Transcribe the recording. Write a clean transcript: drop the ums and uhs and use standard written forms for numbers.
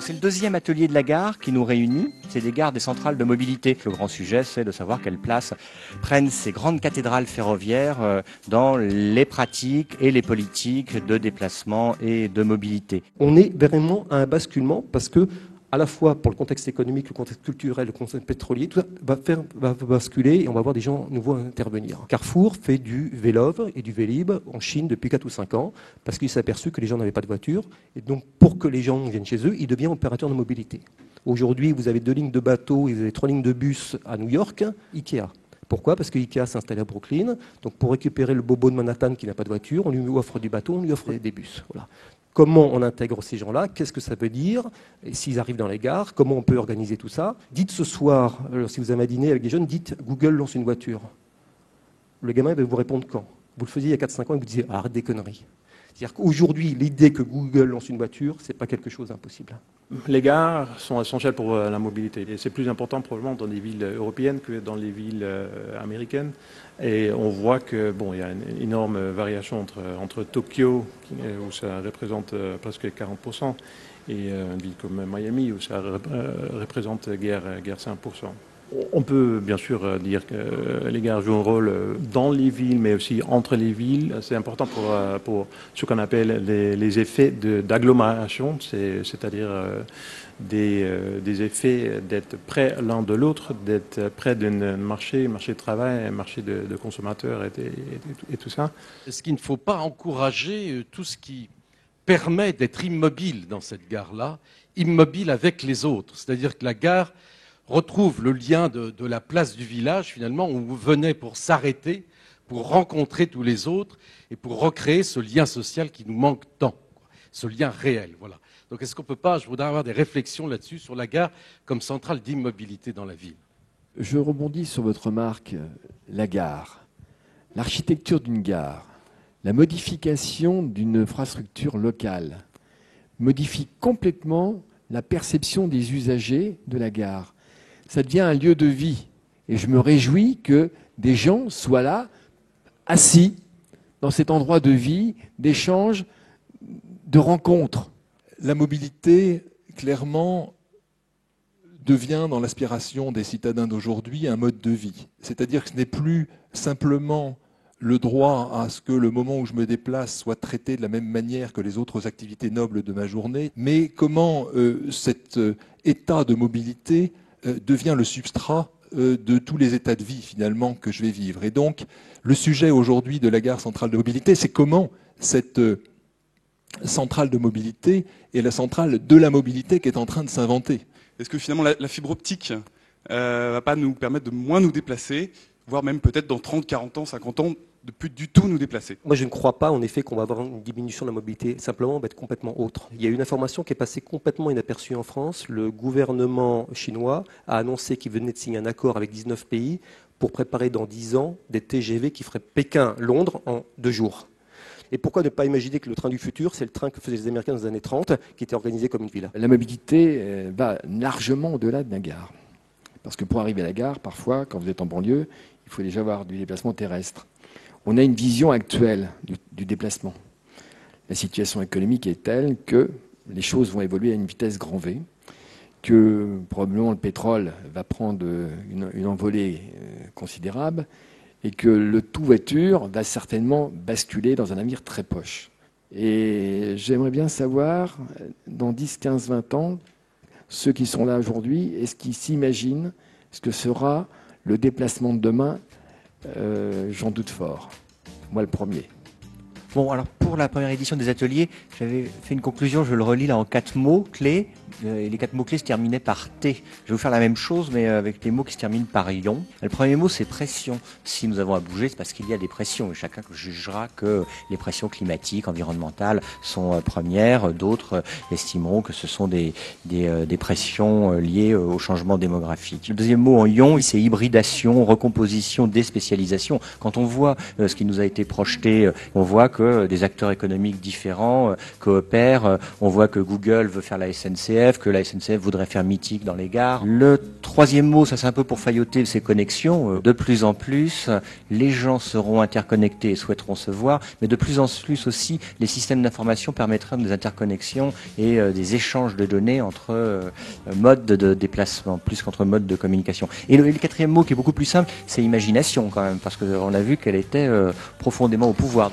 C'est le deuxième atelier de la gare qui nous réunit. C'est des gares des centrales de mobilité. Le grand sujet, c'est de savoir quelle place prennent ces grandes cathédrales ferroviaires dans les pratiques et les politiques de déplacement et de mobilité. On est vraiment à un basculement parce que, à la fois pour le contexte économique, le contexte culturel, le contexte pétrolier, tout ça va basculer et on va voir des gens nouveaux intervenir. Carrefour fait du Vélove et du Vélib en Chine depuis 4 ou 5 ans parce qu'il s'est aperçu que les gens n'avaient pas de voiture et donc pour que les gens viennent chez eux, il devient opérateur de mobilité. Aujourd'hui, vous avez 2 lignes de bateaux et vous avez 3 lignes de bus à New York, Ikea. Pourquoi ? Parce que Ikea s'est installé à Brooklyn. Donc pour récupérer le bobo de Manhattan qui n'a pas de voiture, on lui offre du bateau, on lui offre des bus. Voilà. Comment on intègre ces gens-là? Qu'est-ce que ça veut dire? Et s'ils arrivent dans les gares, comment on peut organiser tout ça? Dites ce soir, si vous avez un dîner avec des jeunes, dites Google lance une voiture. Le gamin va vous répondre quand? Vous le faisiez il y a 4-5 ans et vous disiez arrête des conneries. C'est-à-dire qu'aujourd'hui, l'idée que Google lance une voiture, ce n'est pas quelque chose d'impossible. Les gares sont essentielles pour la mobilité. Et c'est plus important probablement dans les villes européennes que dans les villes américaines. Et on voit que bon, il y a une énorme variation entre Tokyo, où ça représente presque 40%, et une ville comme Miami, où ça représente guère 5%. On peut bien sûr dire que les gares jouent un rôle dans les villes, mais aussi entre les villes. C'est important pour ce qu'on appelle les effets d'agglomération, c'est-à-dire des effets d'être près l'un de l'autre, d'être près d'un marché de travail, un marché de consommateurs et tout ça. Est-ce qu'il ne faut pas encourager tout ce qui permet d'être immobile dans cette gare-là, immobile avec les autres? C'est-à-dire que la gare retrouve le lien de la place du village, finalement, où vous venez pour s'arrêter, pour rencontrer tous les autres et pour recréer ce lien social qui nous manque tant, ce lien réel. Voilà. Donc est-ce qu'on ne peut pas, je voudrais avoir des réflexions là-dessus, sur la gare comme centrale d'immobilité dans la ville. Je rebondis sur votre remarque, la gare, l'architecture d'une gare, la modification d'une infrastructure locale modifie complètement la perception des usagers de la gare. Ça devient un lieu de vie. Et je me réjouis que des gens soient là, assis, dans cet endroit de vie, d'échange, de rencontres. La mobilité, clairement, devient dans l'aspiration des citadins d'aujourd'hui un mode de vie. C'est-à-dire que ce n'est plus simplement le droit à ce que le moment où je me déplace soit traité de la même manière que les autres activités nobles de ma journée, mais comment cet état de mobilité devient le substrat de tous les états de vie finalement que je vais vivre. Et donc le sujet aujourd'hui de la gare centrale de mobilité, c'est comment cette centrale de mobilité est la centrale de la mobilité qui est en train de s'inventer. Est-ce que finalement la fibre optique va pas nous permettre de moins nous déplacer, voire même peut-être dans 30, 40 ans, 50 ans, de plus du tout nous déplacer? Moi, je ne crois pas, en effet, qu'on va avoir une diminution de la mobilité. Simplement, on va être complètement autre. Il y a une information qui est passée complètement inaperçue en France. Le gouvernement chinois a annoncé qu'il venait de signer un accord avec 19 pays pour préparer dans 10 ans des TGV qui feraient Pékin-Londres en 2 jours. Et pourquoi ne pas imaginer que le train du futur, c'est le train que faisaient les Américains dans les années 30, qui était organisé comme une ville? La mobilité va largement au-delà de la gare. Parce que pour arriver à la gare, parfois, quand vous êtes en banlieue, il faut déjà avoir du déplacement terrestre. On a une vision actuelle du déplacement. La situation économique est telle que les choses vont évoluer à une vitesse grand V, que probablement le pétrole va prendre une envolée considérable et que le tout voiture va certainement basculer dans un avenir très proche. Et j'aimerais bien savoir, dans 10, 15, 20 ans, ceux qui sont là aujourd'hui, est-ce qu'ils s'imaginent ce que sera le déplacement de demain? J'en doute fort. Moi, le premier. Bon, alors pour la première édition des ateliers, j'avais fait une conclusion, je le relis là en 4 mots clés. Et les 4 mots clés se terminaient par T. Je vais vous faire la même chose, mais avec les mots qui se terminent par ion. Le premier mot, c'est pression. Si nous avons à bouger, c'est parce qu'il y a des pressions. Et chacun jugera que les pressions climatiques, environnementales sont premières. D'autres estimeront que ce sont des pressions liées au changement démographique. Le deuxième mot en ion, c'est hybridation, recomposition, déspécialisation. Quand on voit ce qui nous a été projeté, on voit que des acteurs économiques différents coopèrent. On voit que Google veut faire la SNCF. SNCF, que la SNCF voudrait faire mythique dans les gares. Le troisième mot, ça c'est un peu pour failloter ces connexions. De plus en plus, les gens seront interconnectés et souhaiteront se voir, mais de plus en plus aussi, les systèmes d'information permettront des interconnexions et des échanges de données entre modes de déplacement, plus qu'entre modes de communication. Et le quatrième mot qui est beaucoup plus simple, c'est imagination quand même, parce qu'on a vu qu'elle était profondément au pouvoir.